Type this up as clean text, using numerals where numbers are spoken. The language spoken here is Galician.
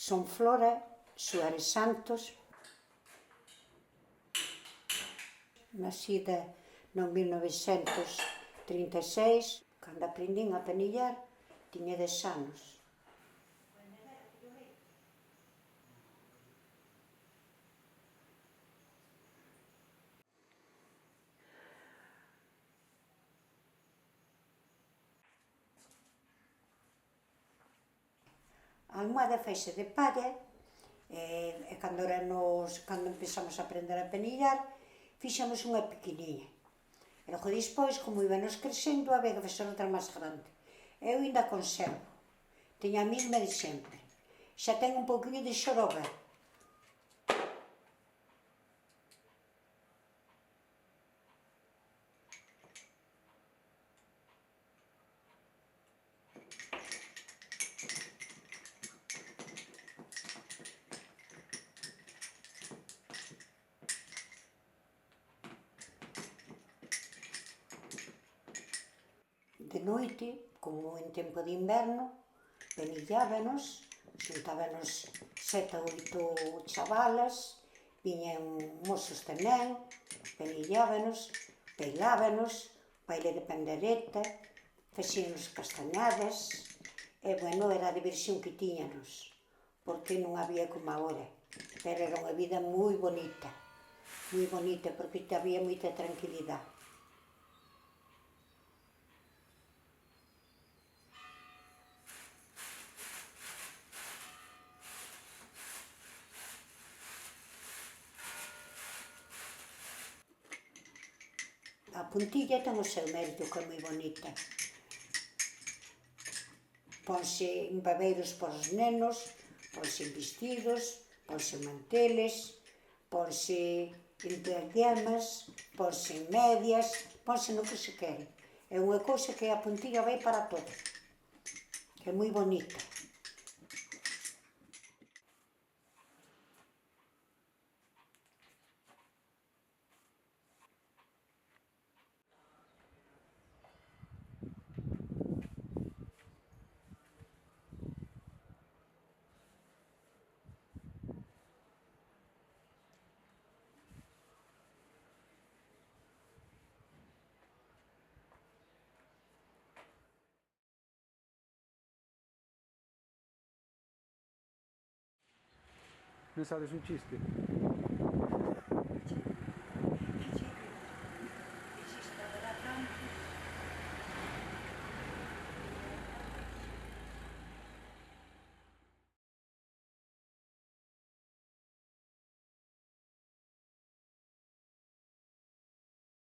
Son Flora Suárez Santos, nacida no 1936, cando aprendín a penillar, tiña 10 anos. A almohada feise de palla, e cando empezamos a aprender a penillar, fixemos unha pequeniña. E logo despois, como íbamos crecendo, había que facer outra máis grande. Eu ainda conservo, teño a mesma de sempre. Xa ten un pouquinho de xoroba. De noite, como en tempo de inverno, penillábanos, xuntábanos 7 ou 8 chavalas, viñan mozos tamén, penillábanos, bailábanos, baile de pandereta, facíanos castañadas, e, bueno, era a diversión que tiñanos, porque non había como agora, pero era unha vida moi bonita, porque había moita tranquilidade. A puntilla ten o seu mérito, que é moi bonita. Ponse en babeiros para os nenos, ponse en vestidos, ponse en manteles, ponse en diademas, ponse en medias, ponse no que se quere. É unha cousa que a puntilla vai para todo, que é moi bonita. Non sabes un chiste?